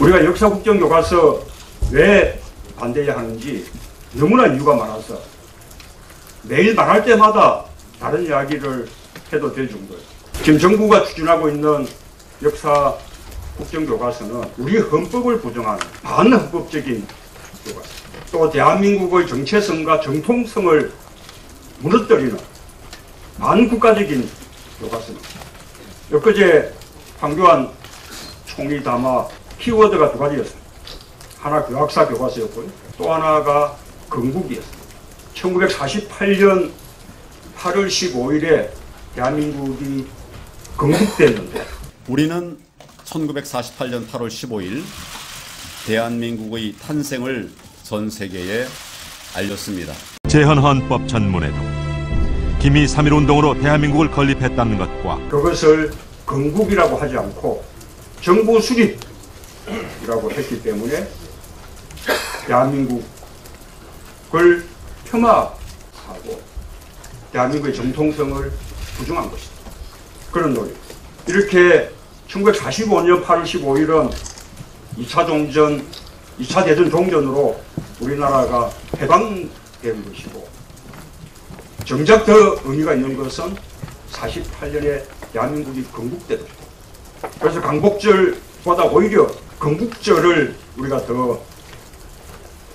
우리가 역사 국정교과서 왜 반대해야 하는지 너무나 이유가 많아서 매일 말할 때마다 다른 이야기를 해도 될 정도예요. 지금 정부가 추진하고 있는 역사 국정교과서는 우리 헌법을 부정하는 반헌법적인 교과서, 또 대한민국의 정체성과 정통성을 무너뜨리는 반국가적인 교과서입니다. 엊그제 황교안 총리 담화 키워드가 두 가지였습니다. 하나 교학사 교과서였고요. 또 하나가 건국이었습니다. 1948년 8월 15일에 대한민국이 건국됐는데 우리는 1948년 8월 15일 대한민국의 탄생을 전 세계에 알렸습니다. 제헌헌법 전문에도 기미 3.1운동으로 대한민국을 건립했다는 것과 그것을 건국이라고 하지 않고 정부 수립이라고 했기 때문에 대한민국을 폄하하고 대한민국의 정통성을 부정한 것이다. 그런 논리. 이렇게 1945년 8월 15일은 2차 종전, 2차 대전 종전으로 우리나라가 해방된 것이고, 정작 더 의미가 있는 것은 48년에 대한민국이 건국된 것이다. 그래서 광복절보다 오히려 건국절을 우리가 더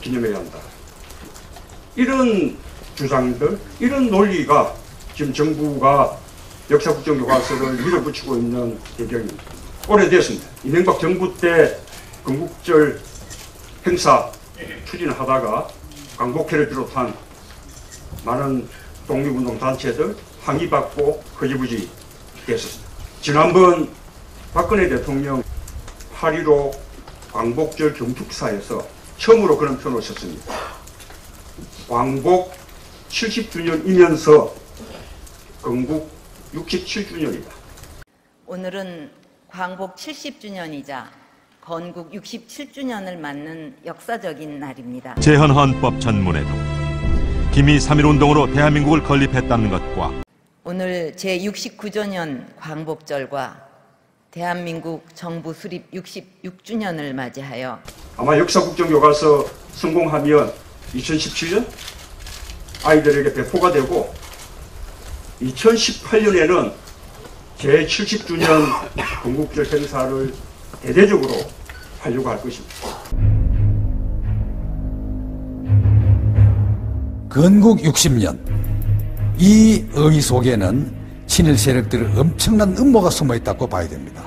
기념해야 한다. 이런 주장들, 이런 논리가 지금 정부가 역사국정교과서를 밀어붙이고 있는 배경입니다. 오래됐습니다. 이명박 정부 때 건국절 행사 추진하다가 광복회를 비롯한 많은 독립운동 단체들 항의받고 흐지부지 됐었습니다. 지난번 박근혜 대통령 8.15 광복절 경축사에서 처음으로 그런 표현을 썼습니다. 광복 70주년이면서 건국 67주년이다. 오늘은 광복 70주년이자 건국 67주년을 맞는 역사적인 날입니다. 제헌헌법 전문에도 기미 3.1운동으로 대한민국을 건립했다는 것과 오늘 제69주년 광복절과 대한민국 정부 수립 66주년을 맞이하여 아마 역사국정교과서 성공하면 2017년 아이들에게 배포가 되고 2018년에는 제70주년 건국절 행사를 대대적으로 하려고 할 것입니다. 건국 60년, 이 의의 속에는 친일 세력들의 엄청난 음모가 숨어있다고 봐야 됩니다.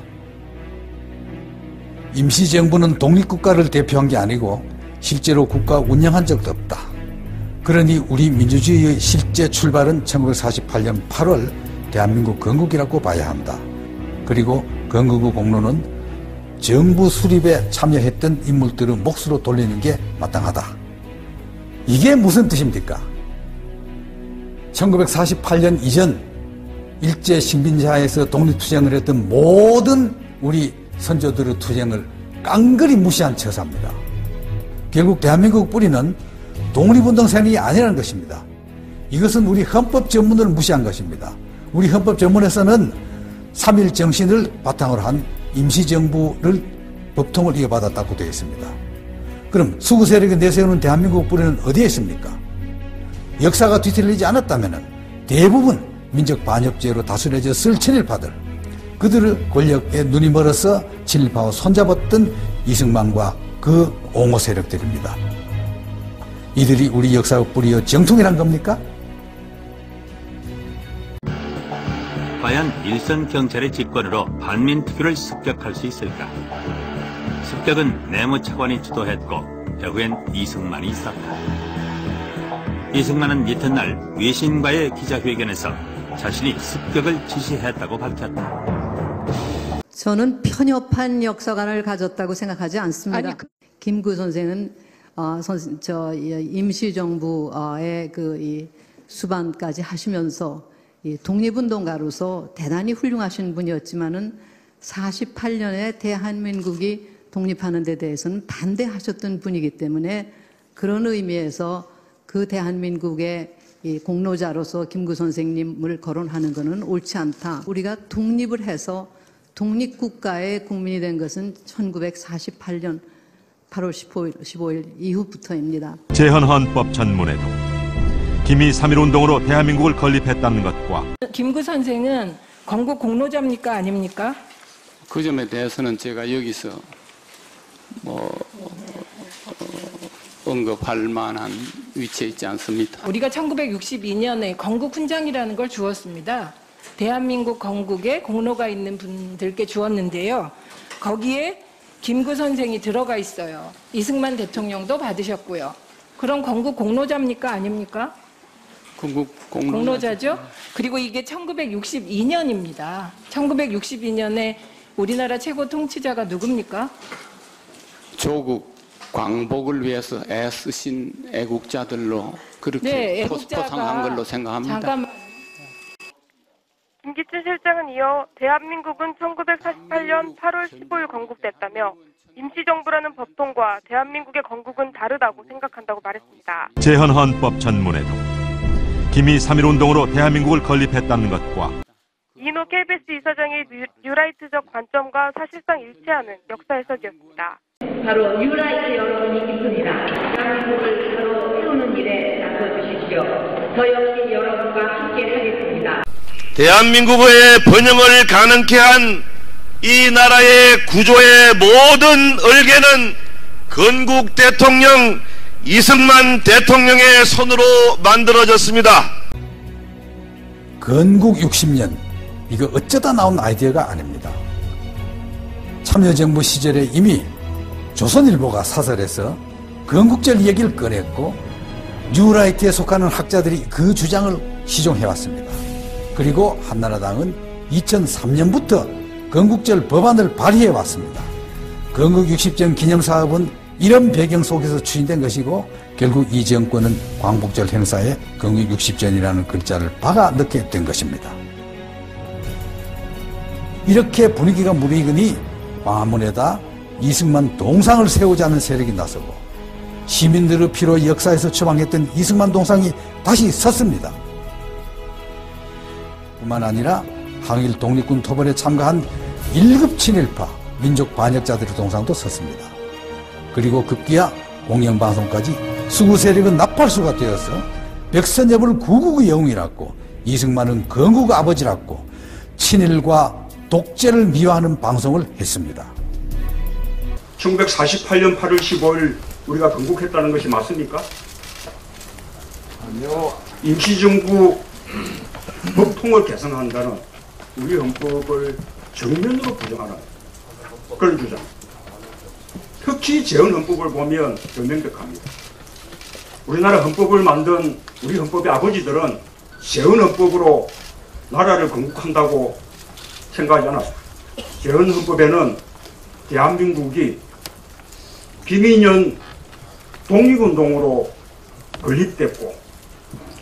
임시정부는 독립국가를 대표한 게 아니고 실제로 국가 운영한 적도 없다. 그러니 우리 민주주의의 실제 출발은 1948년 8월 대한민국 건국이라고 봐야 한다. 그리고 건국 후 공로는 정부 수립에 참여했던 인물들의 몫으로 돌리는 게 마땅하다. 이게 무슨 뜻입니까? 1948년 이전 일제 식민지하에서 독립투쟁을 했던 모든 우리 선조들의 투쟁을 깡그리 무시한 처사입니다. 결국 대한민국 뿌리는 독립운동 세력이 아니라는 것입니다. 이것은 우리 헌법 전문을 무시한 것입니다. 우리 헌법 전문에서는 3.1 정신을 바탕으로 한 임시정부를 법통을 이어받았다고 되어 있습니다. 그럼 수구 세력이 내세우는 대한민국 뿌리는 어디에 있습니까? 역사가 뒤틀리지 않았다면 대부분 민족 반역죄로 다스려졌을 친일파들, 그들의 권력에 눈이 멀어서 친일파와 손잡았던 이승만과 그 옹호 세력들입니다. 이들이 우리 역사의 뿌리여 정통이란 겁니까? 과연 일선 경찰의 직권으로 반민특위를 습격할 수 있을까? 습격은 내무차관이 주도했고 배후엔 이승만이 있었다. 이승만은 이튿날 외신과의 기자회견에서 자신이 습격을 지시했다고 밝혔다. 저는 편협한 역사관을 가졌다고 생각하지 않습니다. 김구 선생은 임시정부의 이 수반까지 하시면서 이 독립운동가로서 대단히 훌륭하신 분이었지만은 48년에 대한민국이 독립하는 데 대해서는 반대하셨던 분이기 때문에 그런 의미에서 그 대한민국의 이 공로자로서 김구 선생님을 거론하는 것은 옳지 않다. 우리가 독립을 해서 독립국가의 국민이 된 것은 1948년 8월 15일 이후부터입니다. 재헌헌법 전문에도 기미 3.1운동으로 대한민국을 건립했다는 것과 김구 선생은 건국 공로자입니까? 아닙니까? 그 점에 대해서는 제가 여기서 언급할 만한 위치에 있지 않습니다. 우리가 1962년에 건국 훈장이라는 걸 주었습니다. 대한민국 건국에 공로가 있는 분들께 주었는데요. 거기에 김구 선생이 들어가 있어요. 이승만 대통령도 받으셨고요. 그럼 건국 공로자입니까? 아닙니까? 공로자죠. 그리고 이게 1962년입니다. 1962년에 우리나라 최고 통치자가 누굽니까? 조국 광복을 위해서 애쓰신 애국자들로 그렇게 네, 포상한 걸로 생각합니다. 잠깐만. 김기춘 실장은 이어 대한민국은 1948년 8월 15일 건국됐다며 임시정부라는 법통과 대한민국의 건국은 다르다고 생각한다고 말했습니다. 재헌헌법 전문에도 기미 3.1운동으로 대한민국을 건립했다는 것과 이인호 KBS 이사장의 뉴라이트적 관점과 사실상 일치하는 역사 해석이었습니다. 바로 뉴라이트 여러분이 있습니다. 대한민국을 바로 세우는 일에 나서주십시오. 저 역시 여러분과 함께 하겠습니다. 대한민국의 번영을 가능케 한 이 나라의 구조의 모든 얼개는 건국 대통령 이승만 대통령의 손으로 만들어졌습니다. 건국 60년, 이거 어쩌다 나온 아이디어가 아닙니다. 참여정부 시절에 이미 조선일보가 사설에서 건국절 얘기를 꺼냈고 뉴라이트에 속하는 학자들이 그 주장을 시종해왔습니다. 그리고 한나라당은 2003년부터 건국절 법안을 발의해왔습니다. 건국 60전 기념사업은 이런 배경 속에서 추진된 것이고 결국 이 정권은 광복절 행사에 건국 60전이라는 글자를 박아 넣게 된 것입니다. 이렇게 분위기가 무르익으니 광화문에다 이승만 동상을 세우자는 세력이 나서고 시민들의 피로 역사에서 처방했던 이승만 동상이 다시 섰습니다. 뿐만 아니라 항일 독립군 토벌에 참가한 1급 친일파 민족 반역자들의 동상도 섰습니다. 그리고 급기야 공영방송까지 수구 세력은 나팔수가 되어서 백선엽을 구국의 영웅이라고 이승만은 건국 아버지라고 친일과 독재를 미화하는 방송을 했습니다. 1948년 8월 15일 우리가 건국했다는 것이 맞습니까? 아니요. 임시정부 법통을 개선한다는 우리 헌법을 정면으로 부정하는 그런 주장. 특히 재헌헌법을 보면 더 명백합니다. 우리나라 헌법을 만든 우리 헌법의 아버지들은 재헌헌법으로 나라를 건국한다고 생각하지 않았습니다. 재헌헌법에는 대한민국이 비민연 독립운동으로 건립됐고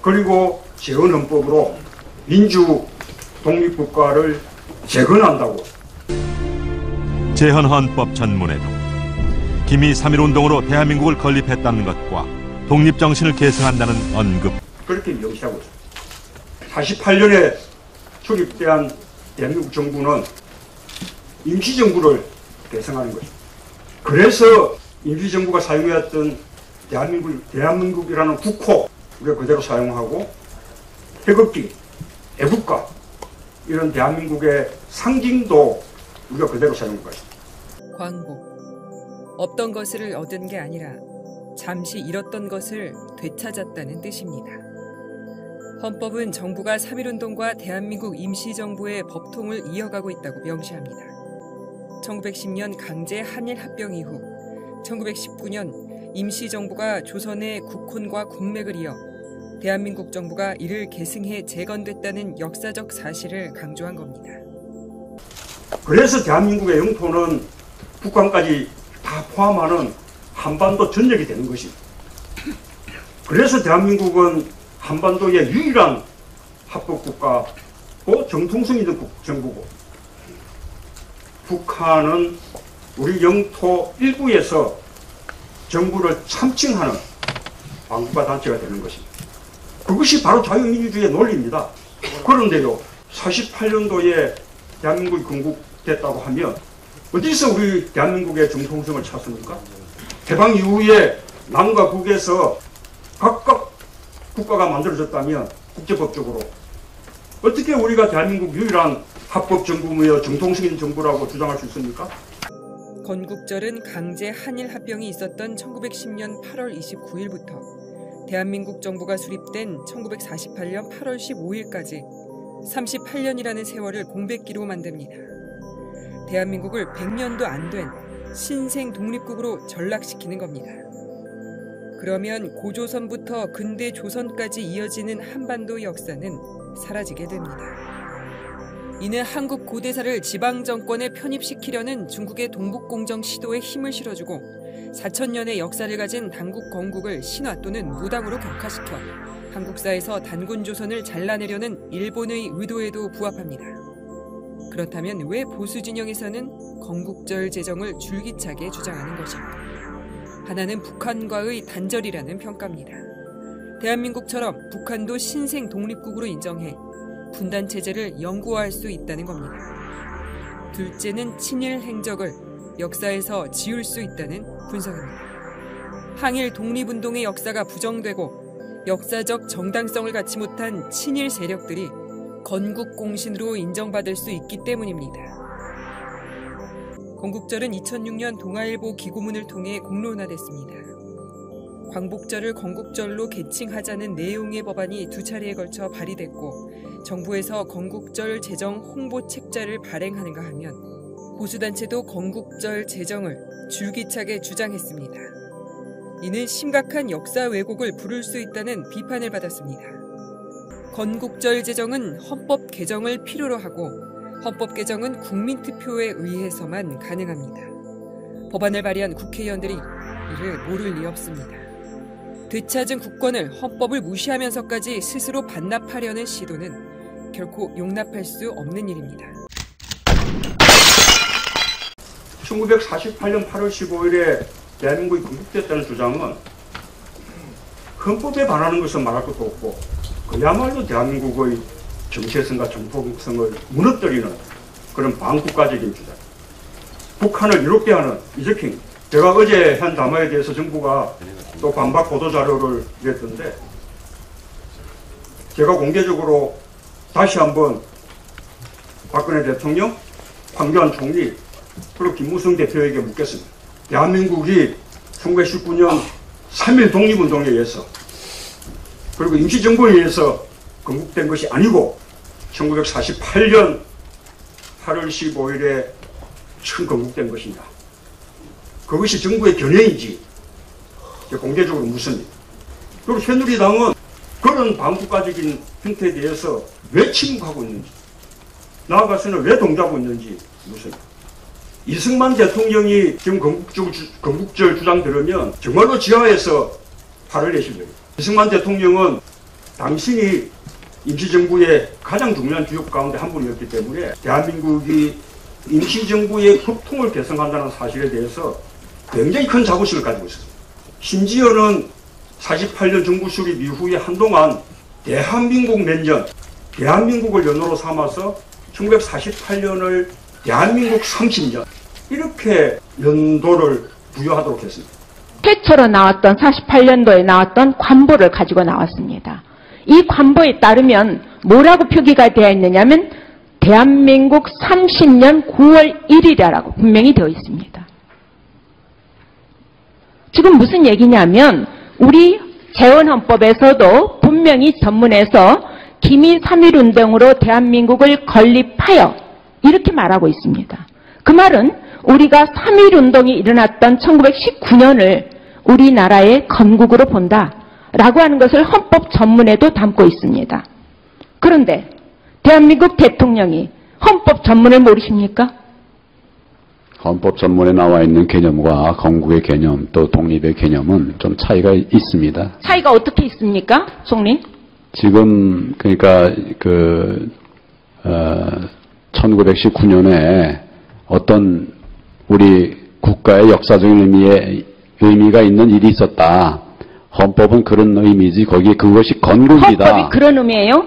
그리고 재헌헌법으로 민주 독립국가를 재건한다고. 재헌헌법 전문에도 기미 3.1운동으로 대한민국을 건립했다는 것과 독립정신을 계승한다는 언급. 그렇게 명시하고 있습니다. 48년에創立된 대한민국 정부는 임시정부를 개성하는 것입니다. 그래서 임시정부가 사용해왔던 대한민국이라는 국호 우리가 그대로 사용하고 태극기, 애국가 이런 대한민국의 상징도 우리가 그대로 사용한 것입니다. 광복. 없던 것을 얻은 게 아니라 잠시 잃었던 것을 되찾았다는 뜻입니다. 헌법은 정부가 3.1운동과 대한민국 임시정부의 법통을 이어가고 있다고 명시합니다. 1910년 강제 한일 합병 이후 1919년 임시정부가 조선의 국혼과 국맥을 이어 대한민국 정부가 이를 계승해 재건됐다는 역사적 사실을 강조한 겁니다. 그래서 대한민국의 영토는 북한까지 다 포함하는 한반도 전역이 되는 것입니다. 그래서 대한민국은 한반도의 유일한 합법국가고 정통성 있는 정부고 북한은 우리 영토 일부에서 정부를 참칭하는 반국가 단체가 되는 것입니다. 그것이 바로 자유민주주의의 논리입니다. 그런데요, 48년도에 대한민국이 건국됐다고 하면 어디서 우리 대한민국의 정통성을 찾습니까? 해방 이후에 남과 북에서 각각 국가가 만들어졌다면 국제법적으로 어떻게 우리가 대한민국 유일한 합법 정부며 정통적인 정부라고 주장할 수 있습니까? 건국절은 강제 한일 합병이 있었던 1910년 8월 29일부터 대한민국 정부가 수립된 1948년 8월 15일까지 38년이라는 세월을 공백기로 만듭니다. 대한민국을 100년도 안 된 신생 독립국으로 전락시키는 겁니다. 그러면 고조선부터 근대 조선까지 이어지는 한반도 역사는 사라지게 됩니다. 이는 한국 고대사를 지방정권에 편입시키려는 중국의 동북공정 시도에 힘을 실어주고 4,000년의 역사를 가진 당국 건국을 신화 또는 무당으로 격화시켜 한국사에서 단군조선을 잘라내려는 일본의 의도에도 부합합니다. 그렇다면 왜 보수진영에서는 건국절 제정을 줄기차게 주장하는 것일까? 하나는 북한과의 단절이라는 평가입니다. 대한민국처럼 북한도 신생 독립국으로 인정해 분단체제를 영구화할 수 있다는 겁니다. 둘째는 친일 행적을 역사에서 지울 수 있다는 분석입니다. 항일 독립운동의 역사가 부정되고 역사적 정당성을 갖지 못한 친일 세력들이 건국공신으로 인정받을 수 있기 때문입니다. 건국절은 2006년 동아일보 기고문을 통해 공론화됐습니다. 광복절을 건국절로 개칭하자는 내용의 법안이 2차례에 걸쳐 발의됐고 정부에서 건국절 제정 홍보 책자를 발행하는가 하면 보수단체도 건국절 제정을 줄기차게 주장했습니다. 이는 심각한 역사 왜곡을 부를 수 있다는 비판을 받았습니다. 건국절 제정은 헌법 개정을 필요로 하고 헌법 개정은 국민투표에 의해서만 가능합니다. 법안을 발의한 국회의원들이 이를 모를 리 없습니다. 되찾은 국권을 헌법을 무시하면서까지 스스로 반납하려는 시도는 결코 용납할 수 없는 일입니다. 1948년 8월 15일에 대한민국이 건국됐다는 주장은 헌법에 반하는 것은 말할 것도 없고 그야말로 대한민국의 정체성과 정통성을 무너뜨리는 그런 반국가적인 주장. 북한을 이롭게 하는 이적행. 제가 어제 한 담화에 대해서 정부가 또 반박 보도자료를 냈던데 제가 공개적으로 다시 한번 박근혜 대통령, 황교안 총리 그리고 김무성 대표에게 묻겠습니다. 대한민국이 1919년 3.1 독립운동에 의해서 그리고 임시정부에 의해서 건국된 것이 아니고 1948년 8월 15일에 처음 건국된 것이냐. 그것이 정부의 견해인지 공개적으로 묻습니다. 그리고 새누리당은 그런 반국가적인 형태에 대해서 왜 침묵하고 있는지 나아가서는 왜 동조하고 있는지 묻습니다. 이승만 대통령이 지금 건국절 주장 들으면 정말로 지하에서 화를 내실 거예요. 이승만 대통령은 당신이 임시정부의 가장 중요한 주역 가운데 한 분이었기 때문에 대한민국이 임시정부의 국통을 개성한다는 사실에 대해서 굉장히 큰 자부심을 가지고 있었습니다. 심지어는 48년 정부 수립 이후에 한동안 대한민국 몇 년, 대한민국을 연호로 삼아서 1948년을 대한민국 30년 이렇게 연도를 부여하도록 했습니다. 최초로 나왔던 48년도에 나왔던 관보를 가지고 나왔습니다. 이 관보에 따르면 뭐라고 표기가 되어 있느냐면 대한민국 30년 9월 1일이라고 분명히 되어 있습니다. 지금 무슨 얘기냐면 우리 재헌헌법에서도 분명히 전문에서 기미 3.1운동으로 대한민국을 건립하여 이렇게 말하고 있습니다. 그 말은 우리가 3.1운동이 일어났던 1919년을 우리나라의 건국으로 본다라고 하는 것을 헌법 전문에도 담고 있습니다. 그런데 대한민국 대통령이 헌법 전문을 모르십니까? 헌법 전문에 나와 있는 개념과 건국의 개념 또 독립의 개념은 좀 차이가 있습니다. 차이가 어떻게 있습니까, 총리? 지금 그러니까 1919년에 어떤 우리 국가의 역사적인 의미가 있는 일이 있었다. 헌법은 그런 의미지 거기에 그것이 건국이다. 헌법이 그런 의미예요?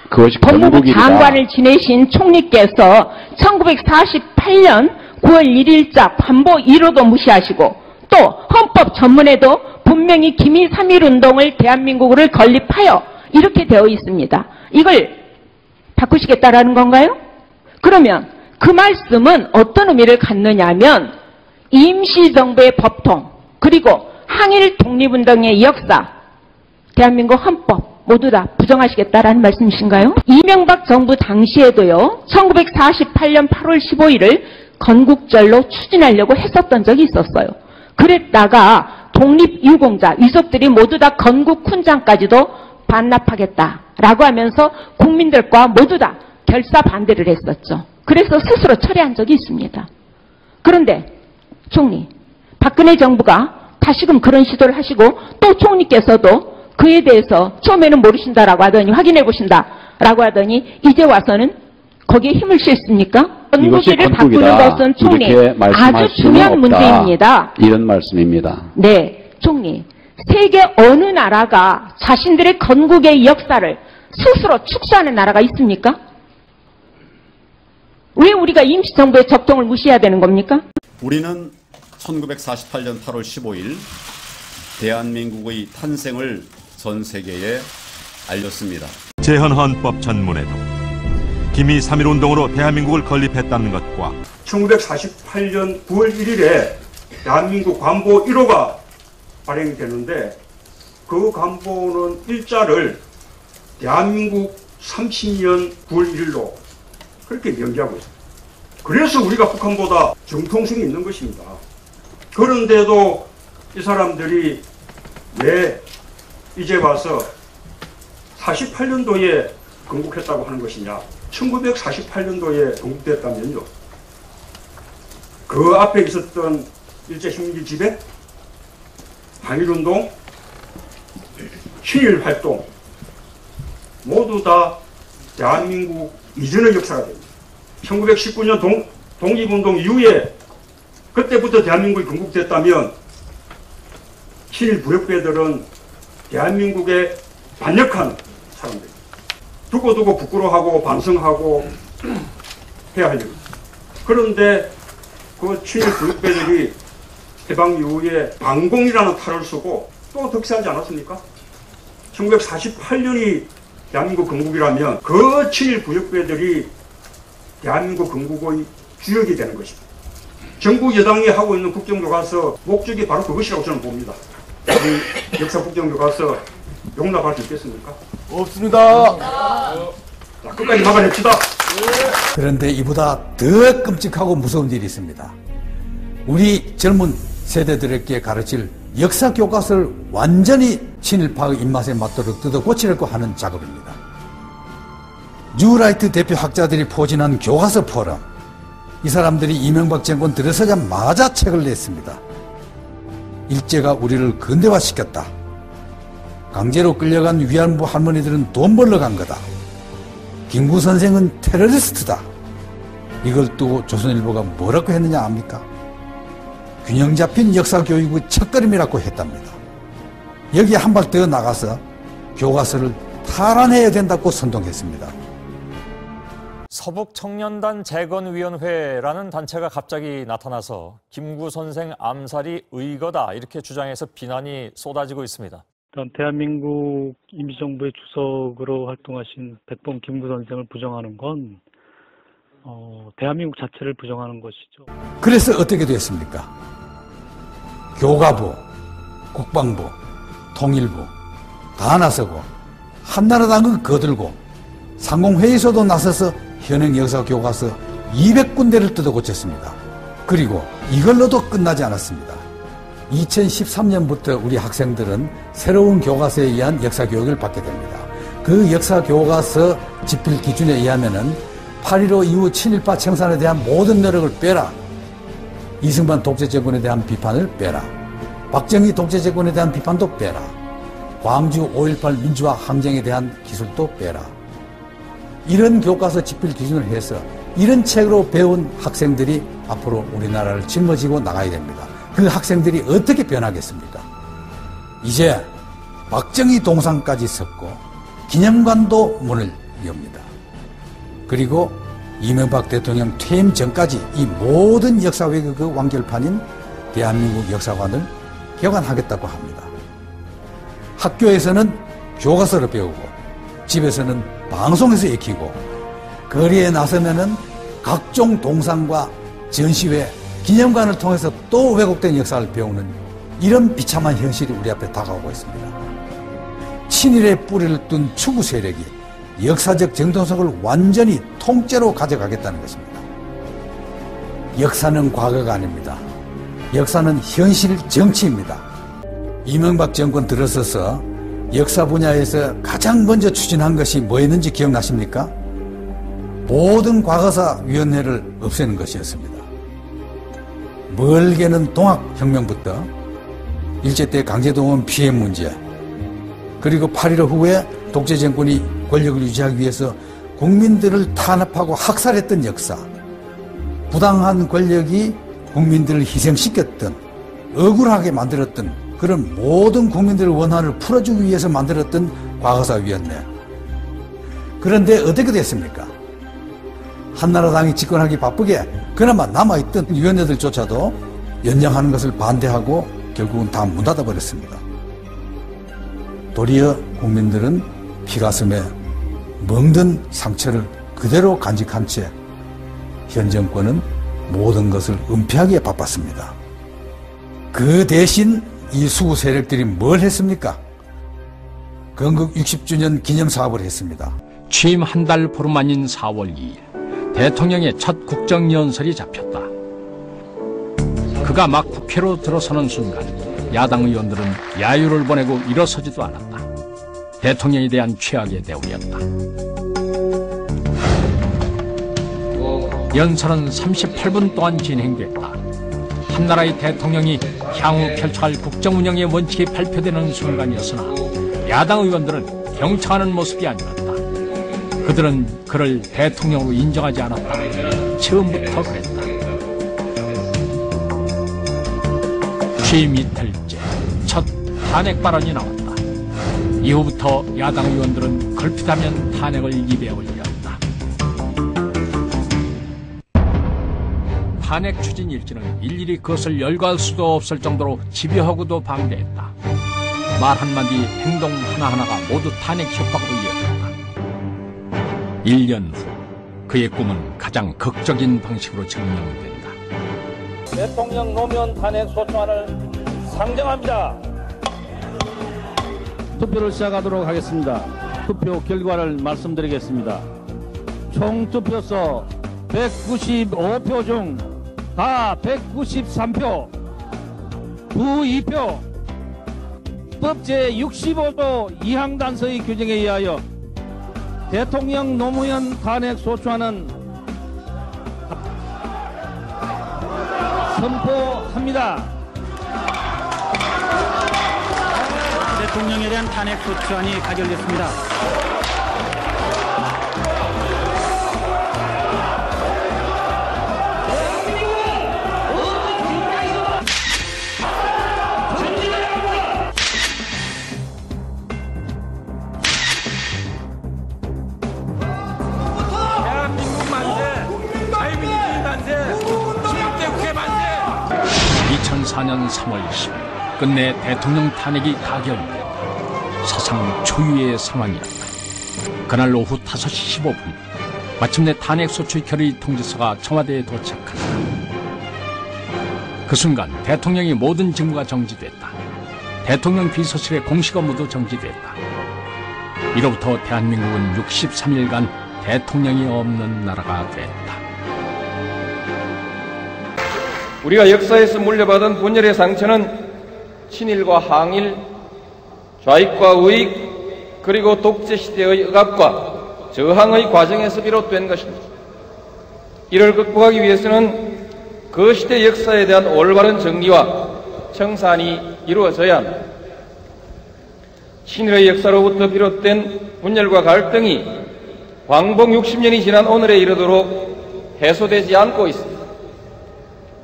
그것이 법무부 건국이다. 장관을 지내신 총리께서 1948년 9월 1일자 관보 1호도 무시하시고 또 헌법 전문에도 분명히 기미 3.1운동을 대한민국을 건립하여 이렇게 되어 있습니다. 이걸 바꾸시겠다라는 건가요? 그러면 그 말씀은 어떤 의미를 갖느냐 하면 임시정부의 법통 그리고 항일 독립운동의 역사 대한민국 헌법 모두 다 부정하시겠다라는 말씀이신가요? 이명박 정부 당시에도요. 1948년 8월 15일을 건국절로 추진하려고 했었던 적이 있었어요. 그랬다가 독립유공자, 유족들이 모두 다 건국훈장까지도 반납하겠다라고 하면서 국민들과 모두 다 결사 반대를 했었죠. 그래서 스스로 철회한 적이 있습니다. 그런데 총리, 박근혜 정부가 다시금 그런 시도를 하시고 또 총리께서도 그에 대해서 처음에는 모르신다라고 하더니 확인해 보신다라고 하더니 이제 와서는 거기에 힘을 실습니까? 건국기를 바꾸는 것은 총리 아주 중요한 문제입니다. 이런 말씀입니다. 네, 총리. 세계 어느 나라가 자신들의 건국의 역사를 스스로 축소하는 나라가 있습니까? 왜 우리가 임시정부의 적동을 무시해야 되는 겁니까? 우리는 1948년 8월 15일 대한민국의 탄생을 전 세계에 알렸습니다. 재헌헌법 전문에도 기미 3.1운동으로 대한민국을 건립했다는 것과 1948년 9월 1일에 대한민국 관보 1호가 발행되는데 그 관보는 일자를 대한민국 30년 9월 1일로 그렇게 명기하고 있습니다. 그래서 우리가 북한보다 정통성이 있는 것입니다. 그런데도 이 사람들이 왜 이제 와서 48년도에 건국했다고 하는 것이냐. 1948년도에 건국됐다면요. 그 앞에 있었던 일제식민지 지배, 항일운동, 친일활동 모두 다 대한민국 이전의 역사가 됩니다. 1919년 독립운동 이후에 그때부터 대한민국이 건국됐다면 친일 부역배들은 대한민국에 반역한 사람들. 두고두고 부끄러워하고 반성하고 해야 할 일. 그런데 그 친일 부역배들이 해방 이후에 반공이라는 탈을 쓰고 또 득세하지 않았습니까? 1948년이 대한민국 건국이라면 그 친일 부역배들이 대한민국 건국의 주역이 되는 것입니다. 정부 여당이 하고 있는 국정교과서 목적이 바로 그것이라고 저는 봅니다. 우리 역사 국정교과서 용납할 수 있겠습니까? 없습니다. 자, 끝까지 막아냅시다. 그런데 이보다 더 끔찍하고 무서운 일이 있습니다. 우리 젊은 세대들에게 가르칠 역사 교과서를 완전히 친일파의 입맛에 맞도록 뜯어 고치려고 하는 작업입니다. 뉴라이트 대표 학자들이 포진한 교과서 포럼. 이 사람들이 이명박 정권 들어서자마자 책을 냈습니다. 일제가 우리를 근대화시켰다. 강제로 끌려간 위안부 할머니들은 돈 벌러 간 거다. 김구 선생은 테러리스트다. 이걸 두고 조선일보가 뭐라고 했느냐 압니까? 균형 잡힌 역사 교육의 첫걸음이라고 했답니다. 여기에 한 발 더 나가서 교과서를 탈환해야 된다고 선동했습니다. 서북청년단 재건위원회라는 단체가 갑자기 나타나서 김구 선생 암살이 의거다 이렇게 주장해서 비난이 쏟아지고 있습니다. 대한민국 임시정부의 주석으로 활동하신 백범 김구 선생을 부정하는 건 대한민국 자체를 부정하는 것이죠. 그래서 어떻게 됐습니까? 교과부, 국방부, 통일부 다 나서고 한나라당은 거들고 상공회의소도 나서서 현행 역사 교과서 200군데를 뜯어 고쳤습니다. 그리고 이걸로도 끝나지 않았습니다. 2013년부터 우리 학생들은 새로운 교과서에 의한 역사 교육을 받게 됩니다. 그 역사 교과서 집필 기준에 의하면은 8.15 이후 친일파 청산에 대한 모든 노력을 빼라. 이승만 독재 정권에 대한 비판을 빼라. 박정희 독재 정권에 대한 비판도 빼라. 광주 5.18 민주화 항쟁에 대한 기술도 빼라. 이런 교과서 집필 기준을 해서 이런 책으로 배운 학생들이 앞으로 우리나라를 짊어지고 나가야 됩니다. 그 학생들이 어떻게 변하겠습니까? 이제 박정희 동상까지 섰고 기념관도 문을 이겁니다. 그리고 이명박 대통령 퇴임 전까지 이 모든 역사 왜곡의 그 완결판인 대한민국 역사관을 개관하겠다고 합니다. 학교에서는 교과서를 배우고 집에서는 방송에서 익히고 거리에 나서면은 각종 동상과 전시회, 기념관을 통해서 또 왜곡된 역사를 배우는 이런 비참한 현실이 우리 앞에 다가오고 있습니다. 친일의 뿌리를 둔 추구 세력이 역사적 정통성을 완전히 통째로 가져가겠다는 것입니다. 역사는 과거가 아닙니다. 역사는 현실 정치입니다. 이명박 정권 들어서서 역사 분야에서 가장 먼저 추진한 것이 뭐였는지 기억나십니까? 모든 과거사위원회를 없애는 것이었습니다. 멀게는 동학혁명부터 일제 때 강제동원 피해 문제, 그리고 8.15 후에 독재 정권이 권력을 유지하기 위해서 국민들을 탄압하고 학살했던 역사, 부당한 권력이 국민들을 희생시켰던, 억울하게 만들었던 그런 모든 국민들의 원한을 풀어주기 위해서 만들었던 과거사위원회. 그런데 어떻게 됐습니까? 한나라당이 집권하기 바쁘게 그나마 남아있던 위원회들조차도 연장하는 것을 반대하고 결국은 다 문 닫아버렸습니다. 도리어 국민들은 피가슴에 멍든 상처를 그대로 간직한 채 현 정권은 모든 것을 은폐하기에 바빴습니다. 그 대신 이 수구 세력들이 뭘 했습니까? 건국 60주년 기념사업을 했습니다. 취임 한 달 보름 만인 4월 2일 대통령의 첫 국정연설이 잡혔다. 그가 막 국회로 들어서는 순간 야당 의원들은 야유를 보내고 일어서지도 않았다. 대통령에 대한 최악의 대우였다. 연설은 38분 동안 진행됐다. 한나라의 대통령이 향후 펼쳐갈 국정운영의 원칙이 발표되는 순간이었으나 야당 의원들은 경청하는 모습이 아니었다. 그들은 그를 대통령으로 인정하지 않았다. 처음부터 그랬다. 취임 이틀째 첫 탄핵 발언이 나왔다. 이후부터 야당 의원들은 걸핏하면 탄핵을 입에 올렸다. 탄핵 추진 일지는 일일이 그것을 열거할 수도 없을 정도로 집요하고도 방대했다. 말 한마디, 행동 하나하나가 모두 탄핵 협박으로 이어졌다. 1년 후 그의 꿈은 가장 극적인 방식으로 증명된다. 대통령 노무현 탄핵 소추안을 상정합니다. 투표를 시작하도록 하겠습니다. 투표 결과를 말씀드리겠습니다. 총 투표소 195표 중 다 193표, 부 2표, 법 제65조 2항 단서의 규정에 의하여 대통령 노무현 탄핵 소추안은 선포합니다. 대통령에 대한 탄핵 소추안이 가결됐습니다. 대한민국 만세, 자유민주주의 만세, 16대 국회 만세. 2004년 3월 10일 끝내 대통령 탄핵이 가결됐다. 사상 초유의 상황이었다. 그날 오후 5시 15분 마침내 탄핵소추 결의 통지서가 청와대에 도착한다. 그 순간 대통령의 모든 직무가 정지됐다. 대통령 비서실의 공식 업무도 정지됐다. 이로부터 대한민국은 63일간 대통령이 없는 나라가 됐다. 우리가 역사에서 물려받은 분열의 상처는 친일과 항일, 좌익과 우익, 그리고 독재시대의 억압과 저항의 과정에서 비롯된 것입니다. 이를 극복하기 위해서는 그 시대 역사에 대한 올바른 정리와 청산이 이루어져야 합니다. 친일의 역사로부터 비롯된 분열과 갈등이 광복 60년이 지난 오늘에 이르도록 해소되지 않고 있습니다.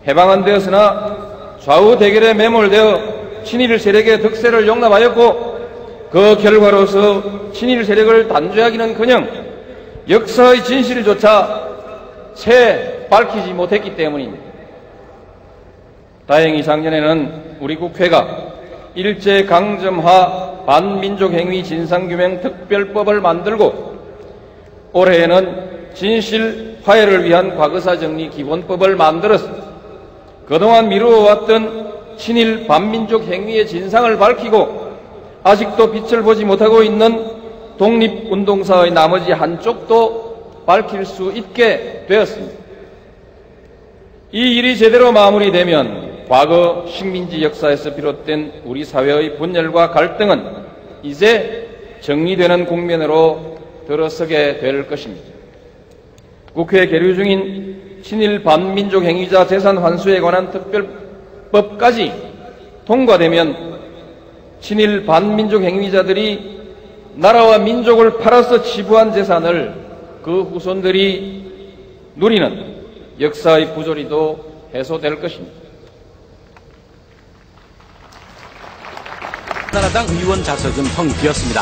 해방은 되었으나 좌우 대결에 매몰되어 친일 세력의 득세를 용납하였고 그 결과로서 친일 세력을 단죄하기는커녕 역사의 진실조차 채 밝히지 못했기 때문입니다. 다행히 작년에는 우리 국회가 일제강점하 반민족행위 진상규명 특별법을 만들고 올해에는 진실 화해를 위한 과거사 정리 기본법을 만들었습니다. 그동안 미루어왔던 친일 반민족 행위의 진상을 밝히고 아직도 빛을 보지 못하고 있는 독립운동사의 나머지 한쪽도 밝힐 수 있게 되었습니다. 이 일이 제대로 마무리되면 과거 식민지 역사에서 비롯된 우리 사회의 분열과 갈등은 이제 정리되는 국면으로 들어서게 될 것입니다. 국회에 계류 중인 친일 반민족 행위자 재산 환수에 관한 특별법까지 통과되면 친일 반민족 행위자들이 나라와 민족을 팔아서 치부한 재산을 그 후손들이 누리는 역사의 부조리도 해소될 것입니다. 한나라당 의원 좌석은 텅 비었습니다.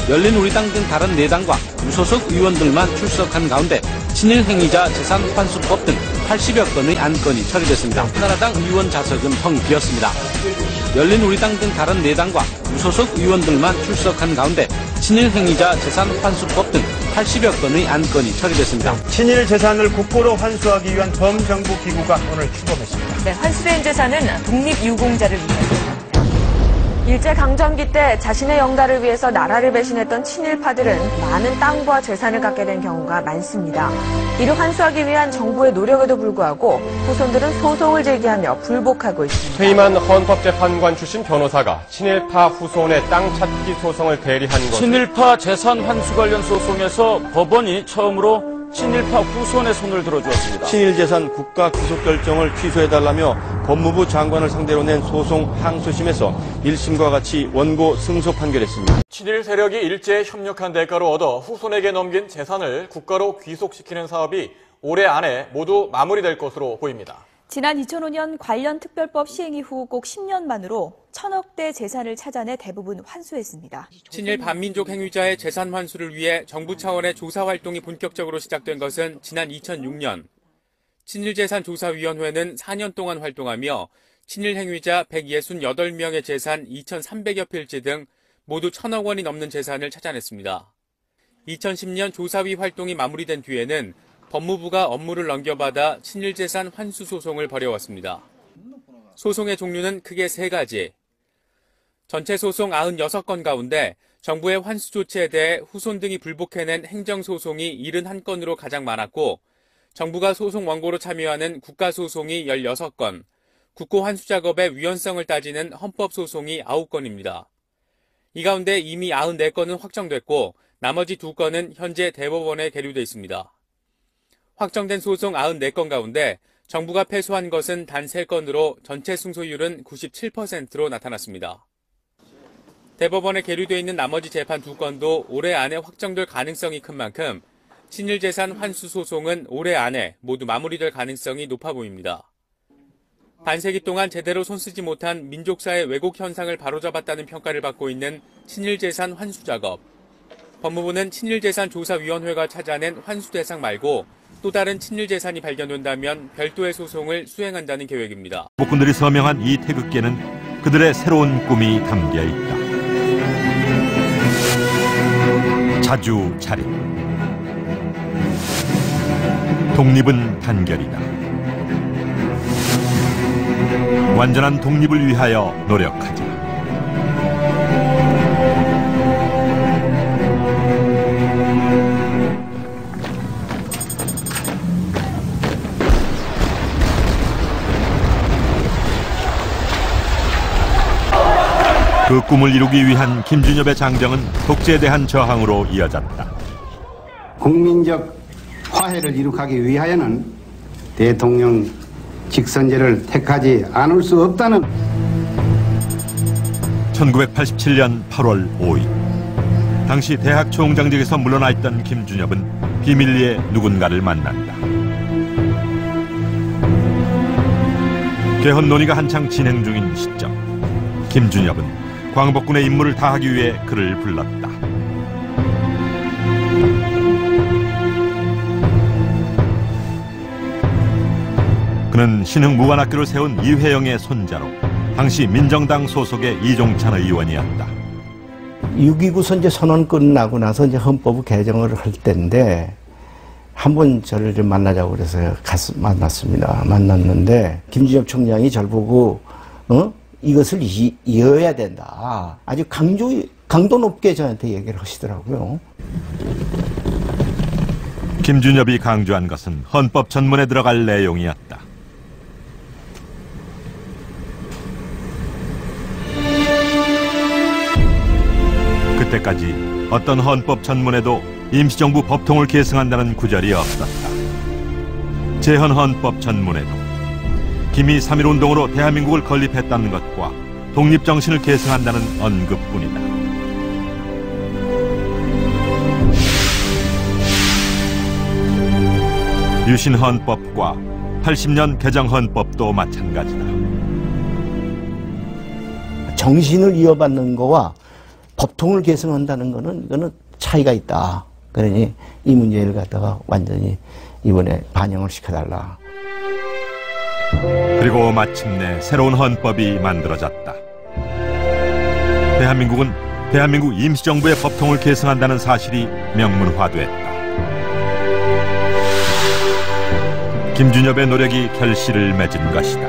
열린우리당 등 다른 4당과 무소속 의원들만 출석한 가운데 친일 행위자 재산 환수법 등 80여 건의 안건이 처리됐습니다. 한나라당 의원 좌석은 텅 비었습니다. 열린우리당 등 다른 4당과 무소속 의원들만 출석한 가운데 친일 행위자 재산 환수법 등 80여 건의 안건이 처리됐습니다. 친일 재산을 국고로 환수하기 위한 범정부 기구가 오늘 출범했습니다. 네, 환수된 재산은 독립유공자를 위해 일제강점기 때 자신의 영달을 위해서 나라를 배신했던 친일파들은 많은 땅과 재산을 갖게 된 경우가 많습니다. 이를 환수하기 위한 정부의 노력에도 불구하고 후손들은 소송을 제기하며 불복하고 있습니다. 퇴임한 헌법재판관 출신 변호사가 친일파 후손의 땅 찾기 소송을 대리한 것. 친일파 재산 환수 관련 소송에서 법원이 처음으로 친일파 후손의 손을 들어주었습니다. 친일 재산 국가 귀속 결정을 취소해달라며 법무부 장관을 상대로 낸 소송 항소심에서 1심과 같이 원고 승소 판결했습니다. 친일 세력이 일제에 협력한 대가로 얻어 후손에게 넘긴 재산을 국가로 귀속시키는 사업이 올해 안에 모두 마무리될 것으로 보입니다. 지난 2005년 관련 특별법 시행 이후 꼭 10년 만으로 1,000억대 재산을 찾아내 대부분 환수했습니다. 친일 반민족 행위자의 재산 환수를 위해 정부 차원의 조사 활동이 본격적으로 시작된 것은 지난 2006년. 친일재산조사위원회는 4년 동안 활동하며 친일 행위자 168명의 재산 2,300여 필지 등 모두 1,000억 원이 넘는 재산을 찾아냈습니다. 2010년 조사위 활동이 마무리된 뒤에는 법무부가 업무를 넘겨받아 친일재산 환수 소송을 벌여왔습니다. 소송의 종류는 크게 3가지. 전체 소송 96건 가운데 정부의 환수 조치에 대해 후손 등이 불복해낸 행정소송이 71건으로 가장 많았고 정부가 소송 원고로 참여하는 국가소송이 16건, 국고 환수 작업의 위헌성을 따지는 헌법소송이 9건입니다. 이 가운데 이미 94건은 확정됐고 나머지 2건은 현재 대법원에 계류돼 있습니다. 확정된 소송 94건 가운데 정부가 패소한 것은 단 3건으로 전체 승소율은 97%로 나타났습니다. 대법원에 계류돼 있는 나머지 재판 2건도 올해 안에 확정될 가능성이 큰 만큼 친일재산 환수 소송은 올해 안에 모두 마무리될 가능성이 높아 보입니다. 반세기 동안 제대로 손쓰지 못한 민족사의 왜곡 현상을 바로잡았다는 평가를 받고 있는 친일재산 환수 작업. 법무부는 친일재산조사위원회가 찾아낸 환수 대상 말고 또 다른 친일재산이 발견된다면 별도의 소송을 수행한다는 계획입니다. 복군들이 서명한 이 태극기에는 그들의 새로운 꿈이 담겨 있다. 자주 차림. 독립은 단결이다. 완전한 독립을 위하여 노력하자. 그 꿈을 이루기 위한 김준엽의 장정은 독재에 대한 저항으로 이어졌다. 국민적 화해를 이룩하기 위하여는 대통령 직선제를 택하지 않을 수 없다는 1987년 8월 5일 당시 대학 총장직에서 물러나 있던 김준엽은 비밀리에 누군가를 만난다. 개헌 논의가 한창 진행 중인 시점 김준엽은 광복군의 임무를 다하기 위해 그를 불렀다. 그는 신흥무관학교를 세운 이회영의 손자로 당시 민정당 소속의 이종찬 의원이었다. 6.29 선제 선언 끝나고 나서 이제 헌법을 개정을 할 때인데 한번 저를 좀 만나자고 그래서 만났습니다. 만났는데 김준엽 총장이 저를 보고 이것을 이어야 된다. 아주 강도 높게 저한테 얘기를 하시더라고요. 김준엽이 강조한 것은 헌법 전문에 들어갈 내용이었다. 그때까지 어떤 헌법 전문에도 임시정부 법통을 계승한다는 구절이 없었다. 재헌 헌법 전문에도 기미 3.1운동으로 대한민국을 건립했다는 것과 독립정신을 계승한다는 언급뿐이다. 유신헌법과 80년 개정헌법도 마찬가지다. 정신을 이어받는 거와 법통을 계승한다는 거는 이거는 차이가 있다. 그러니 이 문제를 갖다가 완전히 이번에 반영을 시켜달라. 그리고 마침내 새로운 헌법이 만들어졌다. 대한민국은 대한민국 임시정부의 법통을 계승한다는 사실이 명문화됐다. 김준엽의 노력이 결실을 맺은 것이다.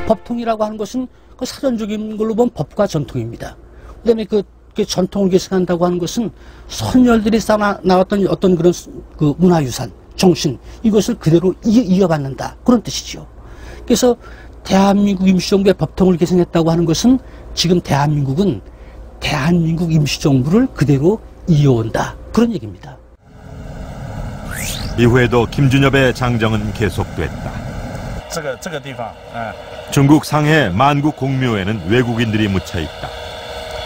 법통이라고 하는 것은 그 사전적인 걸로 보면 법과 전통입니다. 그다음에 그 전통을 계승한다고 하는 것은 선열들이 쌓아나왔던 어떤 그런 그 문화유산, 정신, 이것을 그대로 이어받는다. 그런 뜻이죠. 그래서 대한민국 임시정부의 법통을 계승했다고 하는 것은 지금 대한민국은 대한민국 임시정부를 그대로 이어온다. 그런 얘기입니다. 이후에도 김준엽의 장정은 계속됐다. 중국 상해 만국 공묘에는 외국인들이 묻혀있다.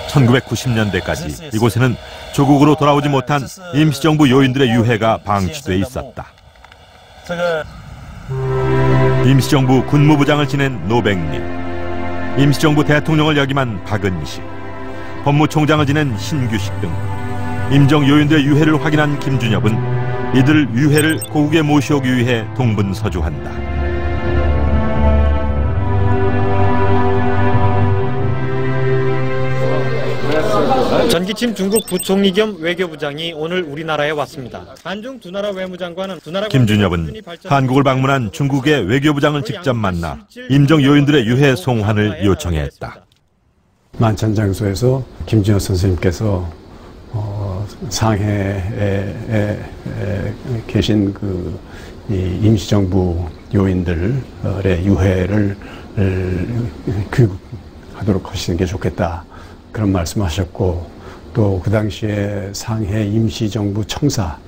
1990년대까지 이곳에는 조국으로 돌아오지 못한 임시정부 요인들의 유해가 방치돼 있었다. 임시정부 군무부장을 지낸 노백님, 임시정부 대통령을 역임한 박은식, 법무총장을 지낸 신규식 등 임정 요인들의 유해를 확인한 김준엽은 이들 유해를 고국에 모셔오기 위해 동분서주한다. 전기침 중국 부총리 겸 외교부장이 오늘 우리나라에 왔습니다. 한중 두 나라 외무장관은 김준엽은 한국을 방문한 중국의 외교부장을 직접 만나 임정 요인들의 유해 송환을 요청했다. 만찬장소에서 김준엽 선생님께서 상해에 계신 그 임시정부 요인들의 유해를 교육하도록 하시는 게 좋겠다. 그런 말씀하셨고 또 그 당시에 상해 임시정부 청사를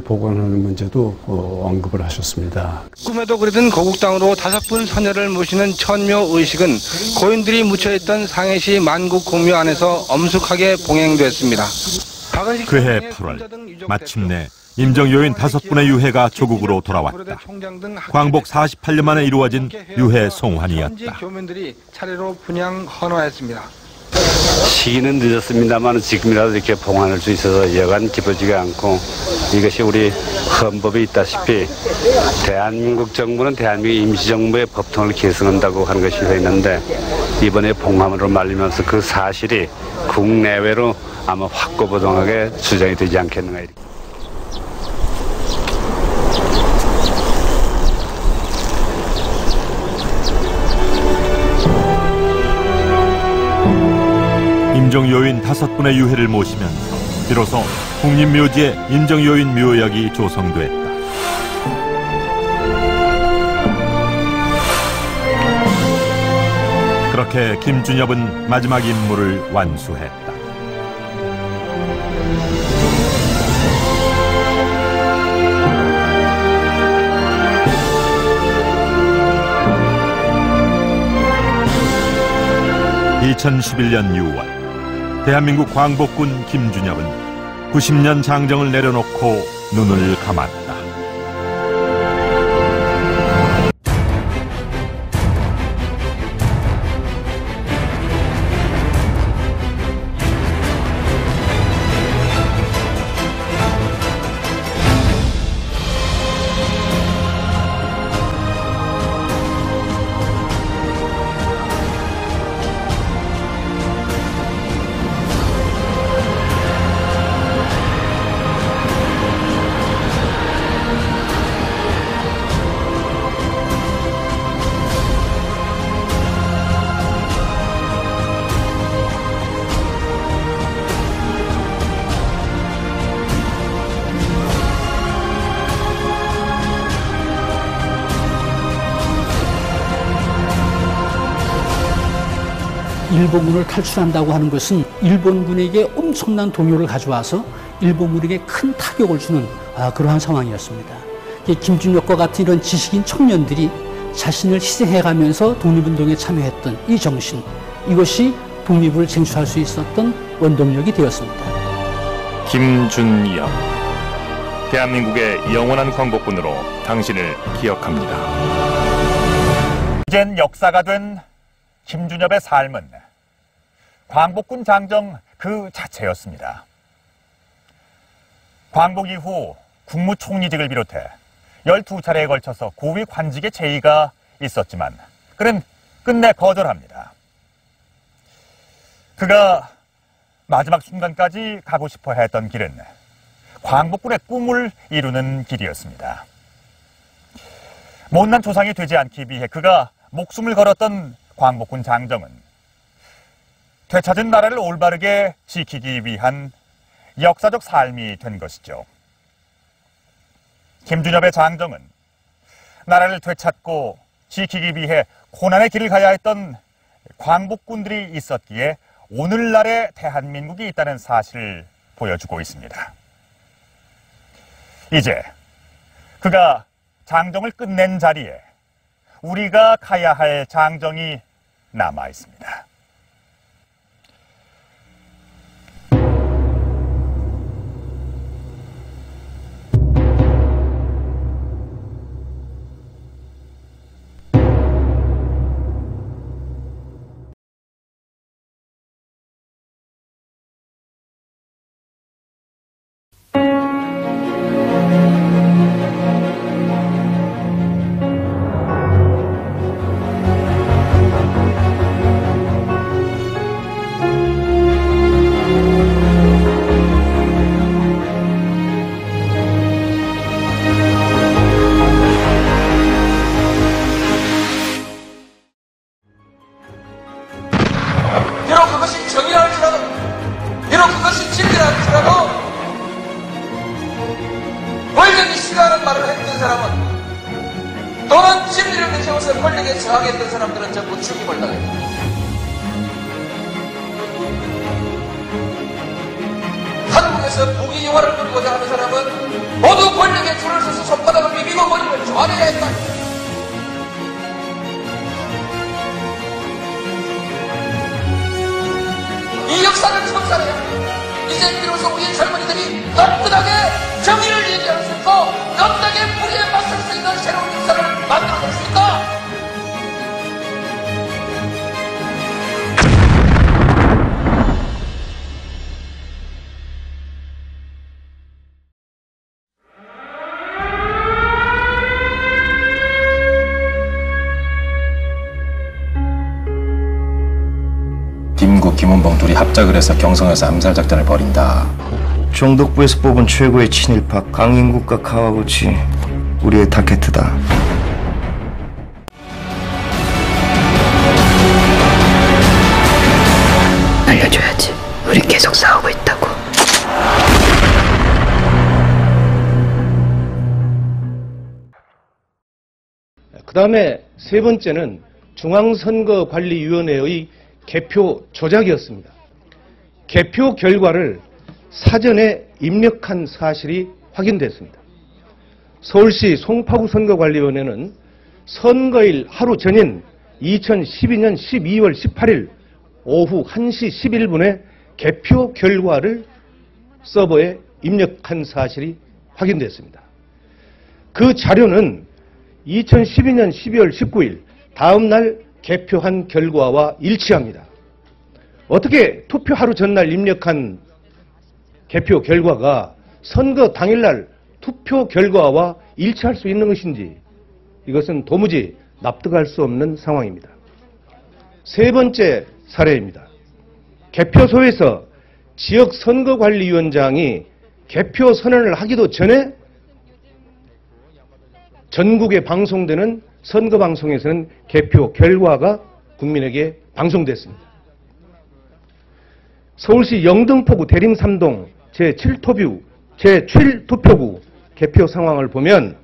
복원하는 문제도 언급을 하셨습니다. 꿈에도 그리던 거국당으로 5분 선녀를 모시는 천묘의식은 고인들이 묻혀있던 상해시 만국 공묘 안에서 엄숙하게 봉행됐습니다. 그해 8월 마침내 임정 요인 5분의 유해가 조국으로 돌아왔다. 광복 48년 만에 이루어진 유해 송환이었다. 교민들이 차례로 분향 헌화했습니다. 시기는 늦었습니다만 지금이라도 이렇게 봉환할 수 있어서 여간 기쁘지 않고 이것이 우리 헌법에 있다시피 대한민국 정부는 대한민국 임시정부의 법통을 계승한다고 하는 것이 되어 있는데 이번에 봉함으로 말리면서 그 사실이 국내외로 아마 확고부동하게 주장이 되지 않겠는가. 임정 요인 5분의 유해를 모시면서 비로소 국립묘지의 임정 요인 묘역이 조성됐다. 그렇게 김준엽은 마지막 임무를 완수했다. (2011년 6월) 대한민국 광복군 김준엽은 90년 장정을 내려놓고 눈을 감았다. 일본군을 탈출한다고 하는 것은 일본군에게 엄청난 동요를 가져와서 일본군에게 큰 타격을 주는 그러한 상황이었습니다. 김준혁과 같은 이런 지식인 청년들이 자신을 희생해가면서 독립운동에 참여했던 이 정신, 이것이 독립을 쟁취할 수 있었던 원동력이 되었습니다. 김준혁, 대한민국의 영원한 광복군으로 당신을 기억합니다. 이젠 역사가 된 김준엽의 삶은 광복군 장정 그 자체였습니다. 광복 이후 국무총리직을 비롯해 12차례에 걸쳐서 고위 관직의 제의가 있었지만 그는 끝내 거절합니다. 그가 마지막 순간까지 가고 싶어 했던 길은 광복군의 꿈을 이루는 길이었습니다. 못난 조상이 되지 않기 위해 그가 목숨을 걸었던 광복군 장정은 되찾은 나라를 올바르게 지키기 위한 역사적 삶이 된 것이죠. 김준엽의 장정은 나라를 되찾고 지키기 위해 고난의 길을 가야 했던 광복군들이 있었기에 오늘날의 대한민국이 있다는 사실을 보여주고 있습니다. 이제 그가 장정을 끝낸 자리에 우리가 가야 할 장정이 남아 있습니다. 비록 그것이 정의라 할지라도, 비록 그것이 진리라 할지라도 권력이 싫어하는 말을 했던 사람은, 또는 진리를 내세워서 권력에 저항했던 사람들은 전부 죽임을 당했다. 한국에서 부귀영화를 누리고자 하는 사람은 모두 권력에 줄을 서서 손바닥을 비비고 머리를 조아려야 했다. 이 역사를 청산해야 이제 비로소 우리 젊은이들이 떳떳하게 정의를 얘기할 수 있고 떳떳하게 불의에 맞설 수 있는 새로운 역사를 만들어낼 수 있다. 김구, 김은봉 둘이 합작을 해서 경성에서 암살작전을 벌인다. 정독부에서 뽑은 최고의 친일파 강인국과 카와구치, 우리의 타켓이다. 알려줘야지. 우리 계속 싸우고 있다고. 그 다음에 세 번째는 중앙선거관리위원회의 개표 조작이었습니다. 개표 결과를 사전에 입력한 사실이 확인됐습니다. 서울시 송파구 선거관리위원회는 선거일 하루 전인 2012년 12월 18일 오후 1시 11분에 개표 결과를 서버에 입력한 사실이 확인됐습니다. 그 자료는 2012년 12월 19일 다음 날 개표한 결과와 일치합니다. 어떻게 투표 하루 전날 입력한 개표 결과가 선거 당일날 투표 결과와 일치할 수 있는 것인지, 이것은 도무지 납득할 수 없는 상황입니다. 세 번째 사례입니다. 개표소에서 지역 선거관리위원장이 개표 선언을 하기도 전에 전국에 방송되는 선거방송에서는 개표 결과가 국민에게 방송됐습니다. 서울시 영등포구 대림 3동 제7투표구 개표 상황을 보면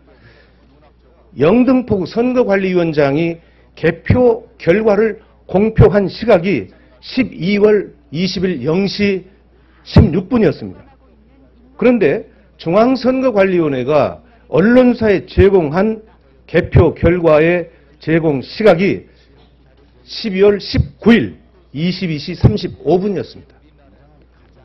영등포구 선거관리위원장이 개표 결과를 공표한 시각이 12월 20일 0시 16분이었습니다. 그런데 중앙선거관리위원회가 언론사에 제공한 개표 결과의 제공 시각이 12월 19일 22시 35분이었습니다.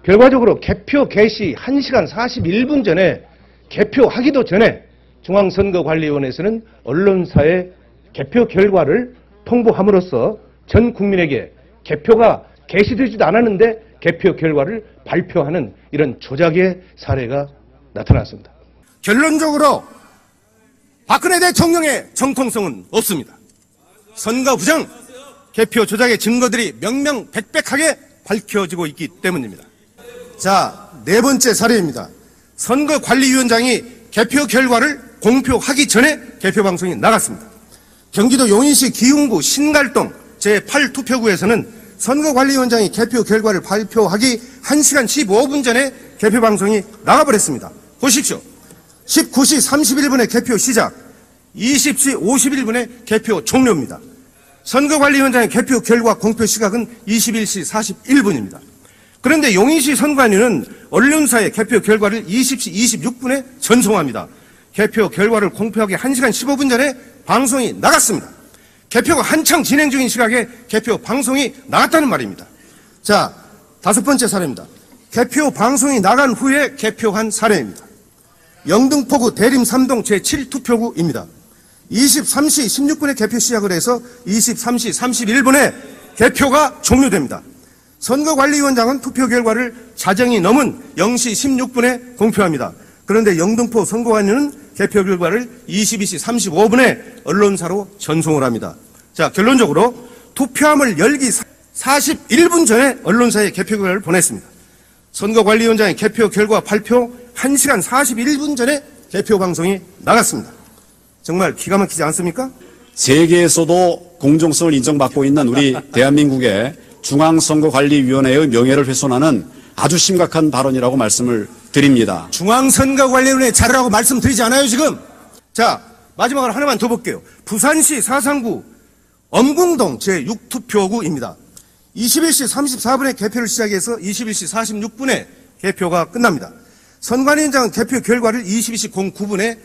결과적으로 개표 개시 1시간 41분 전에 개표하기도 전에 중앙선거관리위원회에서는 언론사에 개표 결과를 통보함으로써 전 국민에게 개표가 개시되지도 않았는데 개표 결과를 발표하는 이런 조작의 사례가 나타났습니다. 결론적으로 박근혜 대통령의 정통성은 없습니다. 선거 부정, 개표 조작의 증거들이 명명백백하게 밝혀지고 있기 때문입니다. 자, 네 번째 사례입니다. 선거관리위원장이 개표 결과를 공표하기 전에 개표 방송이 나갔습니다. 경기도 용인시 기흥구 신갈동 제8투표구에서는 선거관리위원장이 개표 결과를 발표하기 1시간 15분 전에 개표 방송이 나가버렸습니다. 보십시오. 19시 31분에 개표 시작, 20시 51분에 개표 종료입니다. 선거관리위원장의 개표 결과 공표 시각은 21시 41분입니다. 그런데 용인시 선관위는 언론사의 개표 결과를 20시 26분에 전송합니다. 개표 결과를 공표하기 1시간 15분 전에 방송이 나갔습니다. 개표가 한창 진행 중인 시각에 개표 방송이 나갔다는 말입니다. 자, 다섯 번째 사례입니다. 개표 방송이 나간 후에 개표한 사례입니다. 영등포구 대림 3동 제7투표구입니다. 23시 16분에 개표 시작을 해서 23시 31분에 개표가 종료됩니다. 선거관리위원장은 투표 결과를 자정이 넘은 0시 16분에 공표합니다. 그런데 영등포 선거관리는 개표 결과를 22시 35분에 언론사로 전송을 합니다. 자, 결론적으로 투표함을 열기 41분 전에 언론사에 개표 결과를 보냈습니다. 선거관리위원장의 개표 결과 발표 1시간 41분 전에 개표 방송이 나갔습니다. 정말 기가 막히지 않습니까? 세계에서도 공정성을 인정받고 있는 우리 대한민국의 중앙선거관리위원회의 명예를 훼손하는 아주 심각한 발언이라고 말씀을 드립니다. 중앙선거관리위원회 자료라고 말씀드리지 않아요, 지금? 자, 마지막으로 하나만 더 볼게요. 부산시 사상구 엄궁동 제6투표구입니다. 21시 34분에 개표를 시작해서 21시 46분에 개표가 끝납니다. 선관위원장은 개표 결과를 22시 09분에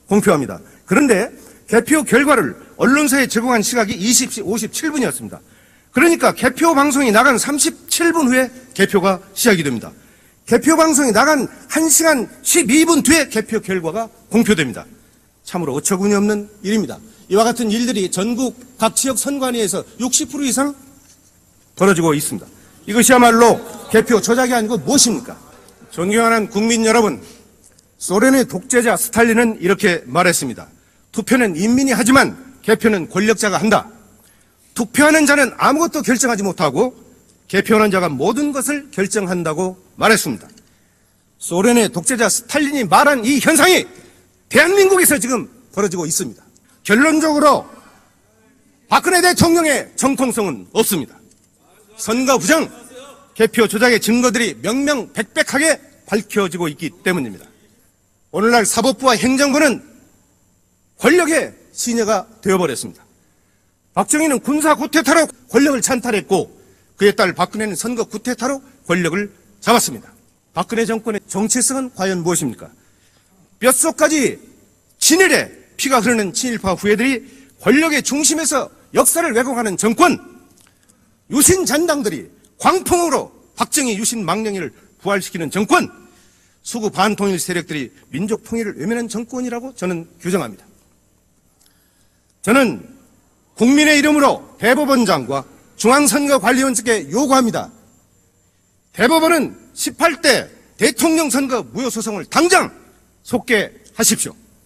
공표합니다. 그런데 개표 결과를 언론사에 제공한 시각이 20시 57분이었습니다. 그러니까 개표 방송이 나간 37분 후에 개표가 시작이 됩니다. 개표 방송이 나간 1시간 12분 뒤에 개표 결과가 공표됩니다. 참으로 어처구니 없는 일입니다. 이와 같은 일들이 전국 각 지역 선관위에서 60% 이상 벌어지고 있습니다. 이것이야말로 개표 조작이 아니고 무엇입니까? 존경하는 국민 여러분, 소련의 독재자 스탈린은 이렇게 말했습니다. 투표는 인민이 하지만 개표는 권력자가 한다. 투표하는 자는 아무것도 결정하지 못하고 개표하는 자가 모든 것을 결정한다고 말했습니다. 소련의 독재자 스탈린이 말한 이 현상이 대한민국에서 지금 벌어지고 있습니다. 결론적으로 박근혜 대통령의 정통성은 없습니다. 선거 부정, 개표 조작의 증거들이 명명백백하게 밝혀지고 있기 때문입니다. 오늘날 사법부와 행정부는 권력의 시녀가 되어버렸습니다. 박정희는 군사 쿠데타로 권력을 찬탈했고 그에 따라 박근혜는 선거 쿠데타로 권력을 잡았습니다. 박근혜 정권의 정체성은 과연 무엇입니까? 뼛속까지 진일에 피가 흐르는 친일파 후예들이 권력의 중심에서 역사를 왜곡하는 정권, 유신 잔당들이 광풍으로 박정희 유신 망령이를 부활시키는 정권, 수구 반통일 세력들이 민족 통일을 외면한 정권이라고 저는 규정합니다. 저는 국민의 이름으로 대법원장과 중앙선거관리위원장께 요구합니다. 대법원은 18대 대통령 선거 무효 소송을 당장 속개하십시오.